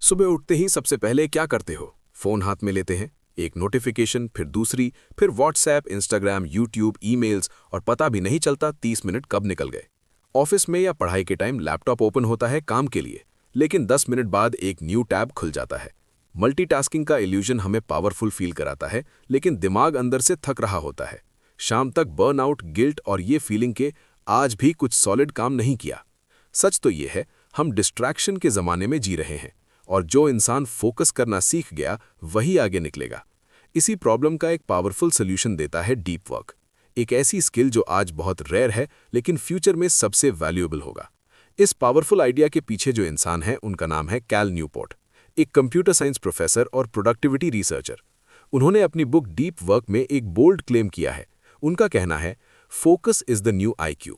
सुबह उठते ही सबसे पहले क्या करते हो? फोन हाथ में लेते हैं, एक नोटिफिकेशन, फिर दूसरी, फिर व्हाट्सएप, इंस्टाग्राम, यूट्यूब, ईमेल्स और पता भी नहीं चलता 30 मिनट कब निकल गए। ऑफिस में या पढ़ाई के टाइम लैपटॉप ओपन होता है काम के लिए, लेकिन 10 मिनट बाद एक न्यू टैब खुल जाता है। मल्टीटास्किंग का इल्यूजन हमें पावरफुल फील कराता है, लेकिन दिमाग अंदर से थक रहा होता है। शाम तक बर्नआउट, गिल्ट और ये फीलिंग के आज भी कुछ सॉलिड काम नहीं किया। सच तो ये है, हम डिस्ट्रैक्शन के ज़माने में जी रहे हैं, और जो इंसान फोकस करना सीख गया वही आगे निकलेगा। इसी प्रॉब्लम का एक पावरफुल सॉल्यूशन देता है डीप वर्क, एक ऐसी स्किल जो आज बहुत रेयर है लेकिन फ्यूचर में सबसे वैल्यूएबल होगा। इस पावरफुल आइडिया के पीछे जो इंसान है उनका नाम है कैल न्यूपोर्ट, एक कंप्यूटर साइंस प्रोफेसर और प्रोडक्टिविटी रिसर्चर। उन्होंने अपनी बुक डीप वर्क में एक बोल्ड क्लेम किया है। उनका कहना है, focus is the new IQ।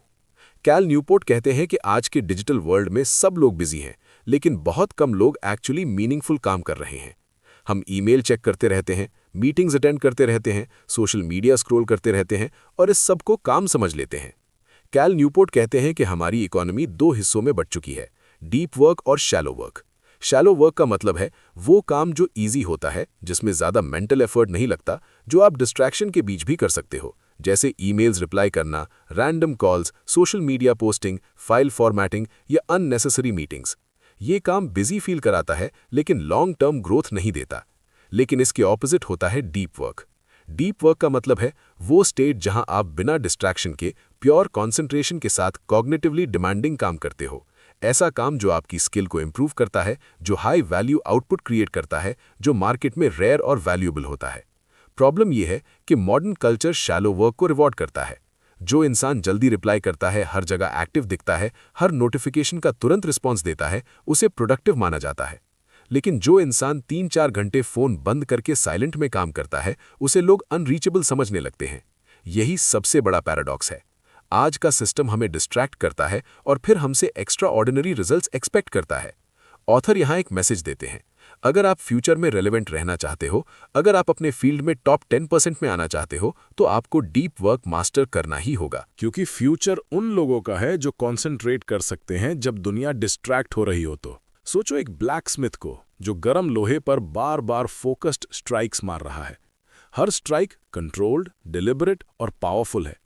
Cal Newport कहते हैं कि आज के डिजिटल वर्ल्ड में सब लोग बिजी हैं, लेकिन बहुत कम लोग एक्चुअली मीनिंगफुल काम कर रहे हैं। हम ईमेल चेक करते रहते हैं, मीटिंग्स अटेंड करते रहते हैं, सोशल मीडिया स्क्रॉल करते रहते हैं और इस सब को काम समझ लेते हैं। कैल न्यूपोर्ट कहते हैं कि हमारी इकोनॉमी दो हिस्सों में बंट चुकी है, डीप वर्क और शैलो वर्क। शैलो वर्क का मतलब है वो काम जो ईजी होता है, जिसमें ज़्यादा मेंटल एफर्ट नहीं लगता, जो आप डिस्ट्रैक्शन के बीच भी कर सकते हो, जैसे ईमेल्स रिप्लाई करना, random calls, social media posting, file formatting या अननेसेसरी मीटिंग्स। ये काम बिजी फील कराता है लेकिन लॉन्ग टर्म ग्रोथ नहीं देता। लेकिन इसके ऑपोजिट होता है डीप वर्क। डीप वर्क का मतलब है वो स्टेट जहां आप बिना डिस्ट्रैक्शन के प्योर कॉन्सेंट्रेशन के साथ कॉग्निटिवली डिमांडिंग काम करते हो। ऐसा काम जो आपकी स्किल को इम्प्रूव करता है, जो हाई वैल्यू आउटपुट क्रिएट करता है, जो मार्केट में रेयर और वैल्यूएबल होता है। प्रॉब्लम यह है कि मॉडर्न कल्चर शैलो वर्क को रिवॉर्ड करता है। जो इंसान जल्दी रिप्लाई करता है, हर जगह एक्टिव दिखता है, हर नोटिफिकेशन का तुरंत रिस्पॉन्स देता है, उसे प्रोडक्टिव माना जाता है। लेकिन जो इंसान 3-4 घंटे फोन बंद करके साइलेंट में काम करता है, उसे लोग अनरीचेबल समझने लगते हैं। यही सबसे बड़ा पैराडॉक्स है। आज का सिस्टम हमें डिस्ट्रैक्ट करता है और फिर हमसे एक्स्ट्रा ऑर्डिनरी रिजल्ट्स एक्सपेक्ट करता है। ऑथर यहाँ एक मैसेज देते हैं, अगर आप फ्यूचर में रेलेवेंट रहना चाहते हो, अगर आप अपने फील्ड में टॉप 10% में आना चाहते हो, तो आपको डीप वर्क मास्टर करना ही होगा। क्योंकि फ्यूचर उन लोगों का है जो कॉन्सेंट्रेट कर सकते हैं जब दुनिया डिस्ट्रैक्ट हो रही हो। तो सोचो एक ब्लैक स्मिथ को जो गर्म लोहे पर बार बार फोकस्ड स्ट्राइक्स मार रहा है। हर स्ट्राइक कंट्रोल्ड, डिलिबरेट और पावरफुल है।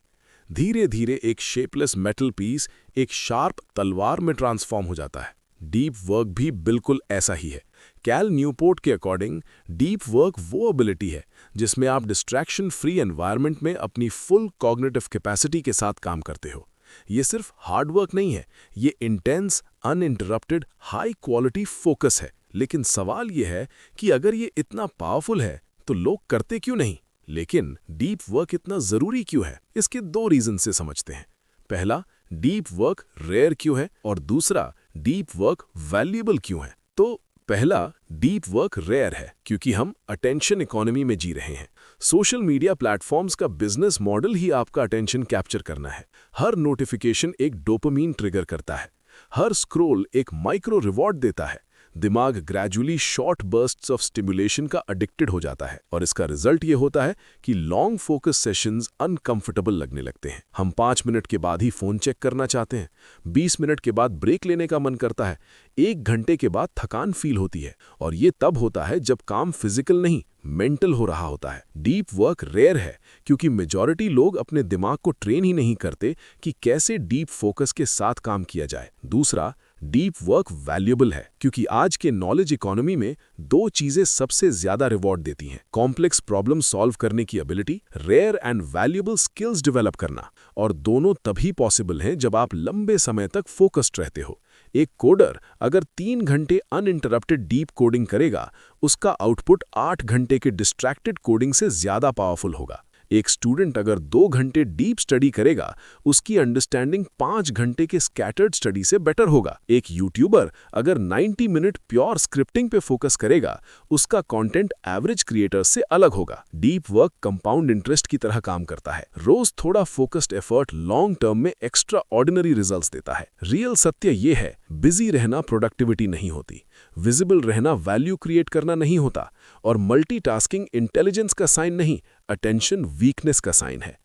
धीरे धीरे एक शेपलेस मेटल पीस एक शार्प तलवार में ट्रांसफॉर्म हो जाता है। डीप वर्क भी बिल्कुल ऐसा ही है। कैल न्यूपोर्ट के अकॉर्डिंग डीप वर्क वो एबिलिटी है जिसमें आप डिस्ट्रैक्शन फ्री एनवायरनमेंट में अपनी फुल कॉग्निटिव कैपेसिटी के साथ काम करते हो। ये सिर्फ हार्ड वर्क नहीं है, ये intense, uninterrupted, high quality focus है। लेकिन सवाल ये है कि अगर ये इतना पावरफुल है तो लोग करते क्यों नहीं? लेकिन डीप वर्क इतना जरूरी क्यों है? इसके दो रीजन से समझते हैं। पहला, डीप वर्क रेयर क्यों है, और दूसरा, डीप वर्क वैल्यूएबल क्यों है। तो पहला, डीप वर्क रेयर है क्योंकि हम अटेंशन इकोनॉमी में जी रहे हैं। सोशल मीडिया प्लेटफॉर्म्स का बिजनेस मॉडल ही आपका अटेंशन कैप्चर करना है। हर नोटिफिकेशन एक डोपामीन ट्रिगर करता है, हर स्क्रॉल एक माइक्रो रिवॉर्ड देता है। दिमाग gradually short bursts of stimulation का एडिक्टेड हो जाता है, और इसका रिजल्ट ये होता है कि लॉन्ग फोकस सेशंस अनकंफर्टेबल लगने लगते हैं। हम 5 मिनट के बाद ही फोन चेक करना चाहते हैं, 20 मिनट के बाद ब्रेक लेने का मन करता है, 1 घंटे के बाद थकान फील होती है। और ये तब होता है जब काम फिजिकल नहीं, मेंटल हो रहा होता है। डीप वर्क रेयर है क्योंकि मेजॉरिटी लोग अपने दिमाग को ट्रेन ही नहीं करते कि कैसे डीप फोकस के साथ काम किया जाए। दूसरा, डीप वर्क वैल्यूएबल है क्योंकि आज के नॉलेज इकोनॉमी में दो चीजें सबसे ज्यादा रिवॉर्ड देती हैं: कॉम्प्लेक्स प्रॉब्लम सॉल्व करने की ability, rare and valuable skills develop करना। और दोनों तभी पॉसिबल हैं जब आप लंबे समय तक फोकस्ड रहते हो। एक कोडर अगर 3 घंटे अनइंटरप्टेड डीप कोडिंग करेगा, उसका आउटपुट 8 घंटे के डिस्ट्रैक्टेड कोडिंग से ज्यादा पावरफुल होगा। एक स्टूडेंट अगर 2 घंटे डीप स्टडी करेगा, उसकी अंडरस्टैंडिंग 5 घंटे के स्कैटर्ड स्टडी से बेटर होगा। एक यूट्यूबर अगर 90 मिनट प्योर स्क्रिप्टिंग पे फोकस करेगा, उसका कंटेंट एवरेज क्रिएटर्स से अलग होगा। डीप वर्क कंपाउंड इंटरेस्ट की तरह काम करता है। रोज थोड़ा फोकस्ड एफर्ट लॉन्ग टर्म में एक्स्ट्रा ऑर्डिनरी रिजल्ट्स देता है। रियल सत्य ये है, बिजी रहना प्रोडक्टिविटी नहीं होती, विजिबल रहना वैल्यू क्रिएट करना नहीं होता, और मल्टीटास्किंग इंटेलिजेंस का साइन नहीं, अटेंशन वीकनेस का साइन है।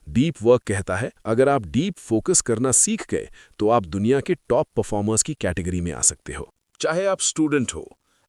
डीप वर्क कहता है, अगर आप डीप फोकस करना सीख गए तो आप दुनिया के टॉप परफॉर्मर्स की कैटेगरी में आ सकते हो। चाहे आप स्टूडेंट हो,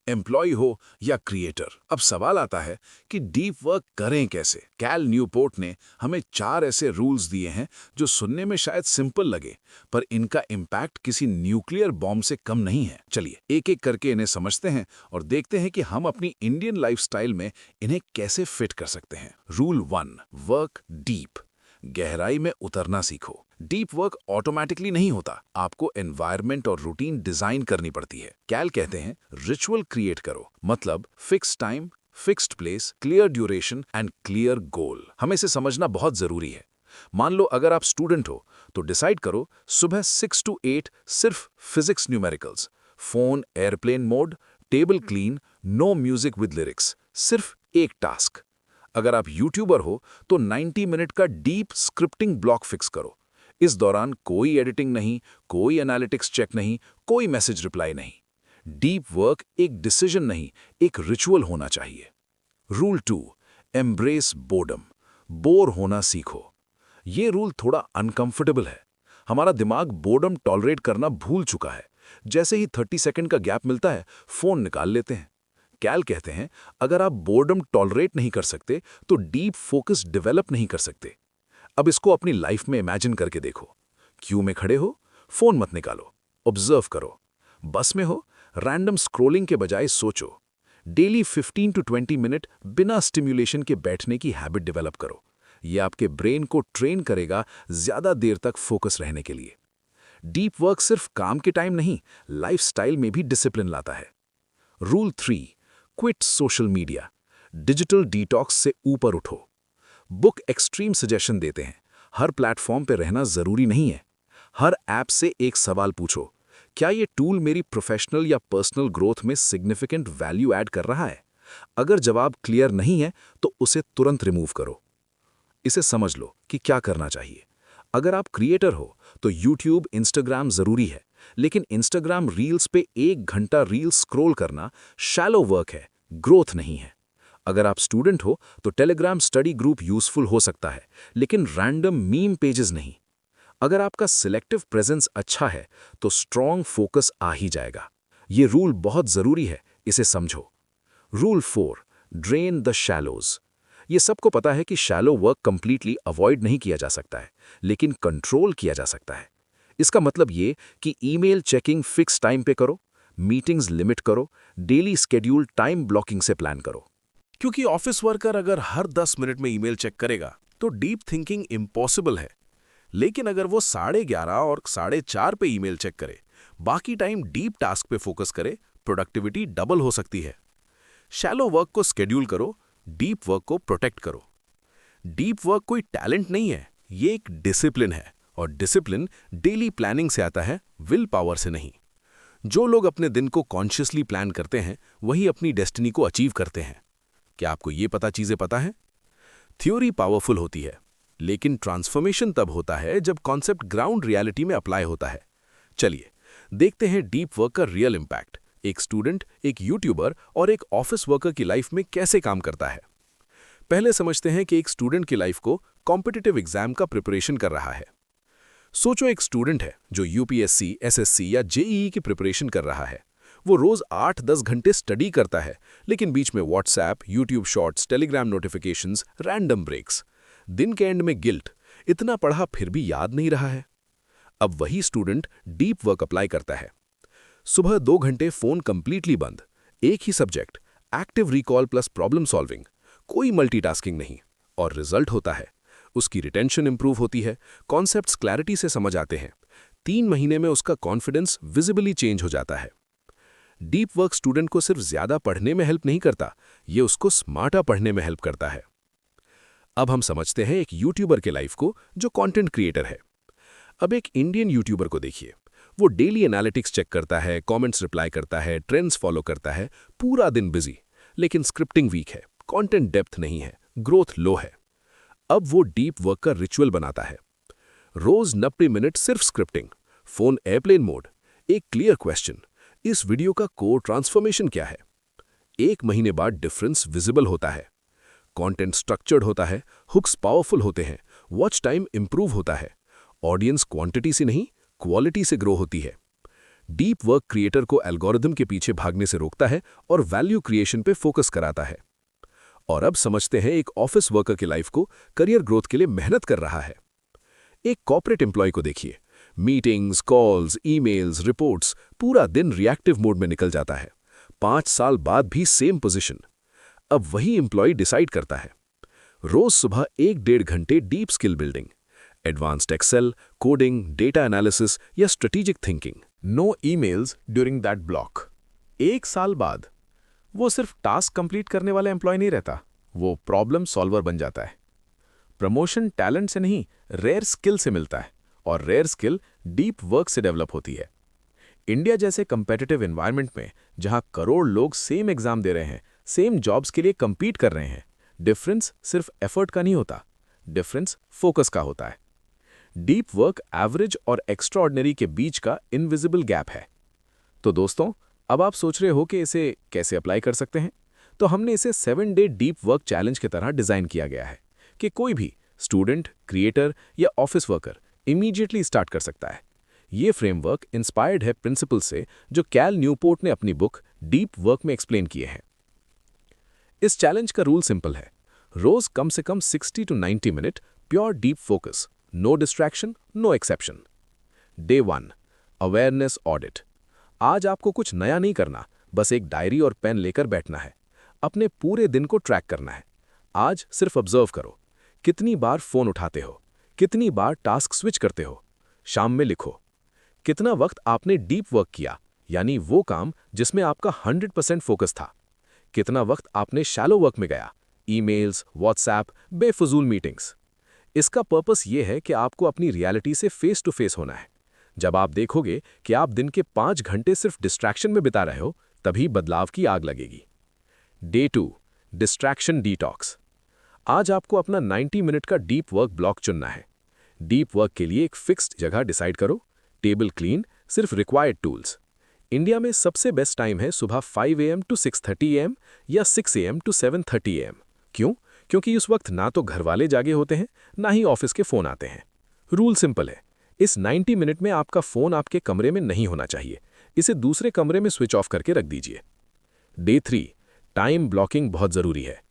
एम्प्लॉय हो या क्रिएटर। अब सवाल आता है कि डीप वर्क करें कैसे। कैल न्यूपोर्ट ने हमें 4 ऐसे रूल्स दिए हैं जो सुनने में शायद सिंपल लगे, पर इनका इम्पैक्ट किसी न्यूक्लियर बॉम्ब से कम नहीं है। चलिए एक एक करके इन्हें समझते हैं और देखते हैं कि हम अपनी इंडियन लाइफस्टाइल में इन्हें कैसे फिट कर सकते हैं। Rule 1, work deep. गहराई में उतरना सीखो। डीप वर्क ऑटोमेटिकली नहीं होता, आपको एनवायरनमेंट और रूटीन डिजाइन करनी पड़ती है। कैल कहते हैं रिचुअल क्रिएट करो, मतलब fix time, fixed place, clear duration and clear goal. हमें इसे समझना बहुत जरूरी है। मान लो अगर आप स्टूडेंट हो तो डिसाइड करो सुबह 6 to 8 सिर्फ physics numericals, phone airplane mode, table clean, no music with lyrics, सिर्फ एक टास्क। अगर आप यूट्यूबर हो तो 90 मिनट का डीप स्क्रिप्टिंग ब्लॉक फिक्स करो। इस दौरान कोई एडिटिंग नहीं, कोई एनालिटिक्स चेक नहीं, कोई मैसेज रिप्लाई नहीं। डीप वर्क एक डिसीजन नहीं, एक रिचुअल होना चाहिए। Rule 2, embrace boredom. बोर होना सीखो। ये रूल थोड़ा अनकंफर्टेबल है। हमारा दिमाग बोर्डम टॉलरेट करना भूल चुका है। जैसे ही 30 सेकंड का गैप मिलता है, फोन निकाल लेते हैं। कैल कहते हैं अगर आप बोर्डम टॉलरेट नहीं कर सकते तो डीप फोकस डेवलप नहीं कर सकते। अब इसको अपनी लाइफ में इमेजिन करके देखो। क्यू में खड़े हो, फोन मत निकालो, ऑब्जर्व करो। बस में हो, रैंडम स्क्रोलिंग के बजाय सोचो। डेली 15 to 20 मिनट बिना स्टिम्युलेशन के बैठने की हैबिट डेवलप करो। ये आपके ब्रेन को ट्रेन करेगा ज्यादा देर तक फोकस रहने के लिए। डीप वर्क सिर्फ काम के टाइम नहीं, लाइफस्टाइल में भी डिसिप्लिन लाता है। Rule 3, quit social media. Digital detox से ऊपर उठो। बुक एक्सट्रीम सजेशन देते हैं, हर प्लेटफॉर्म पे रहना जरूरी नहीं है। हर ऐप से एक सवाल पूछो, क्या ये टूल मेरी प्रोफेशनल या पर्सनल ग्रोथ में सिग्निफिकेंट वैल्यू ऐड कर रहा है? अगर जवाब क्लियर नहीं है तो उसे तुरंत रिमूव करो। इसे समझ लो कि क्या करना चाहिए। अगर आप क्रिएटर हो तो यूट्यूब, इंस्टाग्राम जरूरी है, लेकिन इंस्टाग्राम रील्स पे 1 घंटा रील्स स्क्रॉल करना शैलो वर्क है, ग्रोथ नहीं है। अगर आप स्टूडेंट हो तो टेलीग्राम स्टडी ग्रुप यूजफुल हो सकता है, लेकिन रैंडम मीम पेजेस नहीं। अगर आपका सिलेक्टिव प्रेजेंस अच्छा है तो स्ट्रॉन्ग फोकस आ ही जाएगा। ये रूल बहुत जरूरी है, इसे समझो। Rule 4, drain the shallows. ये सबको पता है कि शैलो वर्क कंप्लीटली अवॉइड नहीं किया जा सकता है, लेकिन कंट्रोल किया जा सकता है। इसका मतलब ये कि ईमेल चेकिंग फिक्स टाइम पे करो, मीटिंग्स लिमिट करो, डेली स्केड्यूल टाइम ब्लॉकिंग से प्लान करो। क्योंकि ऑफिस वर्कर अगर हर 10 मिनट में ईमेल चेक करेगा तो डीप थिंकिंग इम्पॉसिबल है। लेकिन अगर वो 11:30 और 4:30 पे ईमेल चेक करे, बाकी टाइम डीप टास्क पे फोकस करे, प्रोडक्टिविटी डबल हो सकती है। शैलो वर्क को स्केड्यूल करो, डीप वर्क को प्रोटेक्ट करो। डीप वर्क कोई टैलेंट नहीं है, ये एक डिसिप्लिन है, और डिसिप्लिन डेली प्लानिंग से आता है, विल पावर से नहीं। जो लोग अपने दिन को कॉन्शियसली प्लान करते हैं वही अपनी डेस्टिनी को अचीव करते हैं। क्या आपको ये चीजें पता है? थ्योरी पावरफुल होती है, लेकिन ट्रांसफॉर्मेशन तब होता है जब कॉन्सेप्ट ग्राउंड रियलिटी में अप्लाई होता है। चलिए देखते हैं डीप वर्क का रियल इंपैक्ट एक स्टूडेंट, एक यूट्यूबर और एक ऑफिस वर्कर की लाइफ में कैसे काम करता है। पहले समझते हैं कि एक स्टूडेंट की लाइफ को कॉम्पिटिटिव एग्जाम का प्रिपरेशन कर रहा है। सोचो एक स्टूडेंट है जो यूपीएससी, एसएससी या जेईई की प्रिपरेशन कर रहा है। वो रोज 8-10 घंटे स्टडी करता है, लेकिन बीच में WhatsApp, YouTube shorts, Telegram notifications, random breaks. दिन के एंड में गिल्ट, इतना पढ़ा फिर भी याद नहीं रहा है। अब वही स्टूडेंट डीप वर्क अप्लाई करता है। सुबह 2 घंटे फोन कंप्लीटली बंद, एक ही subject, active recall plus problem solving, कोई मल्टीटास्किंग नहीं, और रिजल्ट होता है। उसकी रिटेंशन इंप्रूव होती है, कॉन्सेप्ट्स क्लैरिटी से समझ आते हैं। 3 महीने में उसका कॉन्फिडेंस विजिबली चेंज हो जाता है। डीप वर्क स्टूडेंट को सिर्फ ज्यादा पढ़ने में हेल्प नहीं करता, ये उसको स्मार्टर पढ़ने में हेल्प करता है। अब हम समझते हैं एक यूट्यूबर के लाइफ को जो कंटेंट क्रिएटर है। अब एक इंडियन यूट्यूबर को देखिए, वो डेली एनालिटिक्स चेक करता है, कमेंट्स रिप्लाई करता है, ट्रेंड्स फॉलो करता है, पूरा दिन बिजी, लेकिन स्क्रिप्टिंग वीक है, कंटेंट डेप्थ नहीं है, ग्रोथ लो है। अब वो डीप वर्क का रिचुअल बनाता है। रोज 90 मिनट सिर्फ स्क्रिप्टिंग, फोन एयरप्लेन मोड, एक क्लियर क्वेश्चन, इस वीडियो का कोर ट्रांसफॉर्मेशन क्या है? 1 महीने बाद डिफरेंस विजिबल होता है। कंटेंट स्ट्रक्चर्ड होता है, हुक्स पावरफुल होते हैं, वॉच टाइम इंप्रूव होता है, ऑडियंस क्वांटिटी से नहीं क्वालिटी से ग्रो होती है। डीप वर्क क्रिएटर को एल्गोरिदम के पीछे भागने से रोकता है और वैल्यू क्रिएशन पे फोकस कराता है। और अब समझते हैं एक ऑफिस वर्कर की लाइफ को करियर ग्रोथ के लिए मेहनत कर रहा है। एक कॉर्पोरेट एम्प्लॉय को देखिए, मीटिंग्स, कॉल्स, ईमेल्स, रिपोर्ट्स, पूरा दिन रिएक्टिव मोड में निकल जाता है। 5 साल बाद भी सेम पोजीशन। अब वही एम्प्लॉय डिसाइड करता है, रोज सुबह 1-1.5 घंटे deep skill building, advanced Excel, coding, data analysis या strategic thinking. No emails during that block. 1 साल बाद वो सिर्फ टास्क कंप्लीट करने वाला एम्प्लॉय नहीं रहता, वो प्रॉब्लम सॉल्वर बन जाता है। प्रमोशन टैलेंट से नहीं, रेयर स्किल से मिलता है, और रेयर स्किल डीप वर्क से डेवलप होती है। इंडिया जैसे कंपेटिटिव एनवायरनमेंट में जहां करोड़ लोग सेम एग्जाम दे रहे हैं, सेम जॉब्स के लिए compete कर रहे हैं, डिफरेंस सिर्फ एफर्ट का नहीं होता, डिफरेंस फोकस का होता है। डीप वर्क एवरेज और एक्स्ट्राऑर्डिनरी के बीच का इनविजिबल गैप है। तो दोस्तों, अब आप सोच रहे हो कि इसे कैसे अप्लाई कर सकते हैं? तो हमने इसे 7-डे डीप वर्क चैलेंज की तरह डिजाइन किया गया है कि कोई भी स्टूडेंट, क्रिएटर या ऑफिस वर्कर इमीडिएटली स्टार्ट कर सकता है। ये फ्रेमवर्क इंस्पायर्ड है प्रिंसिपल से जो कैल न्यूपोर्ट ने अपनी बुक डीप वर्क में एक्सप्लेन किए हैं। इस चैलेंज का रूल सिंपल है, रोज कम से कम 60 to 90 minute pure deep focus, no distraction, no exception. Day 1 awareness audit. आज आपको कुछ नया नहीं करना, बस एक डायरी और पेन लेकर बैठना है। अपने पूरे दिन को ट्रैक करना है। आज सिर्फ ऑब्जर्व करो, कितनी बार फोन उठाते हो, कितनी बार टास्क स्विच करते हो। शाम में लिखो, कितना वक्त आपने डीप वर्क किया, यानी वो काम जिसमें आपका 100% फोकस था। कितना वक्त आपने शैलो वर्क में गया, ईमेल्स, व्हाट्सएप, बेफजूल मीटिंग्स। इसका पर्पस ये है कि आपको अपनी रियलिटी से फेस टू फेस होना है। जब आप देखोगे कि आप दिन के 5 घंटे सिर्फ डिस्ट्रैक्शन में बिता रहे हो, तभी बदलाव की आग लगेगी। Day 2 distraction detox. आज आपको अपना 90 मिनट का डीप वर्क ब्लॉक चुनना है। डीप वर्क के लिए एक फिक्स्ड जगह डिसाइड करो, टेबल क्लीन, सिर्फ रिक्वायर्ड टूल्स। इंडिया में सबसे बेस्ट टाइम है सुबह 5 AM to 6:30 AM या 6 AM to 7:30 AM। क्यों? क्योंकि उस वक्त ना तो घर वाले जागे होते हैं, ना ही ऑफिस के फोन आते हैं। रूल सिंपल है, इस 90 मिनट में आपका फोन आपके कमरे में नहीं होना चाहिए। इसे दूसरे कमरे में स्विच ऑफ करके रख दीजिए। डे 3 टाइम ब्लॉकिंग बहुत जरूरी है।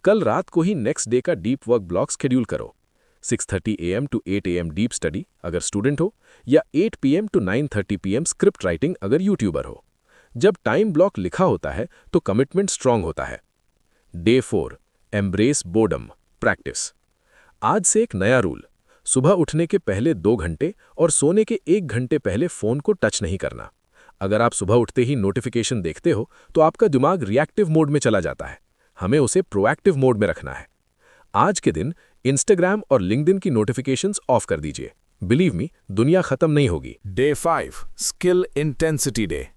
कल रात को ही नेक्स्ट डे का डीप वर्क ब्लॉक शेड्यूल करो। 6:30 AM to 8 AM deep study अगर स्टूडेंट हो, या 8 PM to 9:30 PM script writing अगर यूट्यूबर हो। जब टाइम ब्लॉक लिखा होता है तो कमिटमेंट स्ट्रांग होता है। Day 4 embrace boredom practice. आज से एक नया रूल, सुबह उठने के पहले 2 घंटे और सोने के 1 घंटे पहले फोन को टच नहीं करना। अगर आप सुबह उठते ही नोटिफिकेशन देखते हो तो आपका दिमाग रिएक्टिव मोड में चला जाता है। हमें उसे प्रोएक्टिव मोड में रखना है। आज के दिन इंस्टाग्राम और लिंक्डइन की नोटिफिकेशंस ऑफ कर दीजिए। बिलीव मी, दुनिया खत्म नहीं होगी। Day 5 skill intensity day.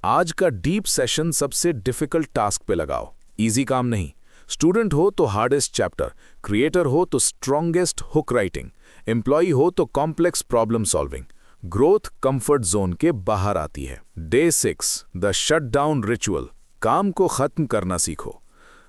आज का डीप सेशन सबसे डिफिकल्ट टास्क पे लगाओ। इजी काम नहीं। स्टूडेंट हो तो हार्डेस्ट चैप्टर, क्रिएटर हो तो स्ट्रॉन्गेस्ट हुक राइटिंग, एम्प्लॉई हो तो complex problem solving. Growth comfort zone के बाहर आती है। Day 6 the shutdown ritual. काम को खत्म करना सीखो।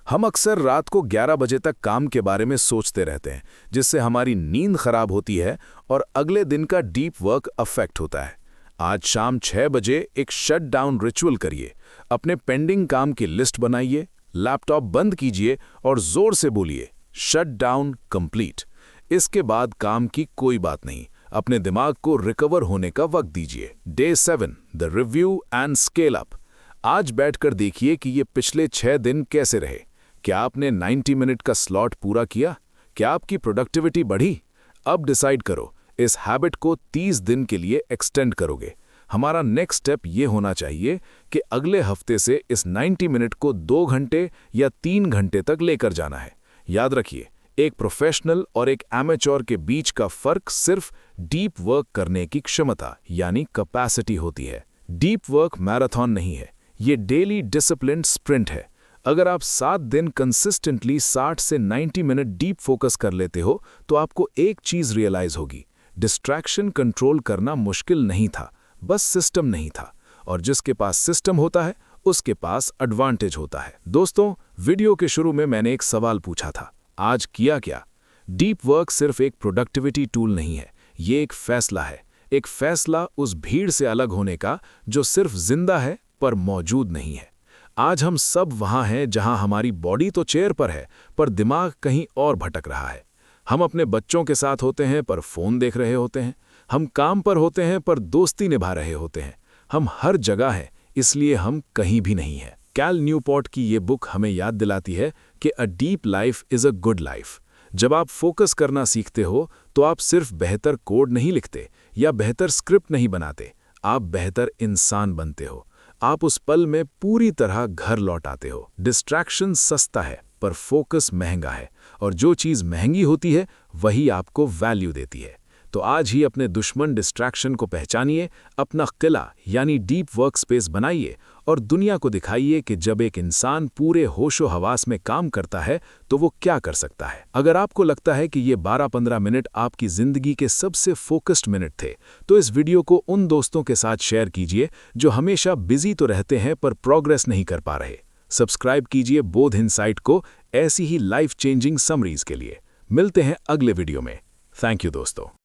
हम अक्सर रात को 11 बजे तक काम के बारे में सोचते रहते हैं, जिससे हमारी नींद खराब होती है और अगले दिन का डीप वर्क अफेक्ट होता है। आज शाम 6 बजे एक शट डाउन रिचुअल करिए। अपने पेंडिंग काम की लिस्ट बनाइए, लैपटॉप बंद कीजिए और जोर से बोलिए, शट डाउन कंप्लीट। इसके बाद काम की कोई बात नहीं, अपने दिमाग को रिकवर होने का वक्त दीजिए। Day 7 the review and scale up. आज बैठकर देखिए कि ये पिछले 6 दिन कैसे रहे। क्या आपने 90 मिनट का स्लॉट पूरा किया? क्या आपकी प्रोडक्टिविटी बढ़ी? अब डिसाइड करो, इस हैबिट को 30 दिन के लिए एक्सटेंड करोगे। हमारा नेक्स्ट स्टेप ये होना चाहिए कि अगले हफ्ते से इस 90 मिनट को 2 घंटे या 3 घंटे तक लेकर जाना है। याद रखिए, एक प्रोफेशनल और एक एमेच्योर के बीच का फर्क सिर्फ डीप वर्क करने की क्षमता यानी कैपेसिटी होती है। डीप वर्क मैराथन नहीं है, ये डेली डिसिप्लिन्ड स्प्रिंट है। अगर आप 7 दिन कंसिस्टेंटली 60 से 90 मिनट डीप फोकस कर लेते हो तो आपको एक चीज रियलाइज होगी, डिस्ट्रैक्शन कंट्रोल करना मुश्किल नहीं था, बस सिस्टम नहीं था। और जिसके पास सिस्टम होता है उसके पास एडवांटेज होता है। दोस्तों, वीडियो के शुरू में मैंने एक सवाल पूछा था, आज किया क्या? डीप वर्क सिर्फ एक प्रोडक्टिविटी टूल नहीं है, ये एक फैसला है। एक फैसला उस भीड़ से अलग होने का जो सिर्फ जिंदा है पर मौजूद नहीं है। आज हम सब वहाँ हैं जहाँ हमारी बॉडी तो चेयर पर है पर दिमाग कहीं और भटक रहा है। हम अपने बच्चों के साथ होते हैं पर फ़ोन देख रहे होते हैं, हम काम पर होते हैं पर दोस्ती निभा रहे होते हैं, हम हर जगह हैं इसलिए हम कहीं भी नहीं हैं। कैल न्यूपोर्ट की ये बुक हमें याद दिलाती है कि a deep life is a good life. जब आप फोकस करना सीखते हो तो आप सिर्फ बेहतर कोड नहीं लिखते या बेहतर स्क्रिप्ट नहीं बनाते, आप बेहतर इंसान बनते हो। आप उस पल में पूरी तरह घर लौट आते हो। डिस्ट्रैक्शन सस्ता है पर फोकस महंगा है, और जो चीज़ महंगी होती है वही आपको वैल्यू देती है। तो आज ही अपने दुश्मन डिस्ट्रैक्शन को पहचानिए, अपना किला यानी डीप वर्क स्पेस बनाइए और दुनिया को दिखाइए कि जब एक इंसान पूरे होशो हवास में काम करता है तो वो क्या कर सकता है। अगर आपको लगता है कि ये 12-15 मिनट आपकी ज़िंदगी के सबसे फोकस्ड मिनट थे तो इस वीडियो को उन दोस्तों के साथ शेयर कीजिए जो हमेशा बिजी तो रहते हैं पर प्रोग्रेस नहीं कर पा रहे। सब्सक्राइब कीजिए बोध इनसाइट को ऐसी ही लाइफ चेंजिंग समरीज के लिए। मिलते हैं अगले वीडियो में। थैंक यू दोस्तों।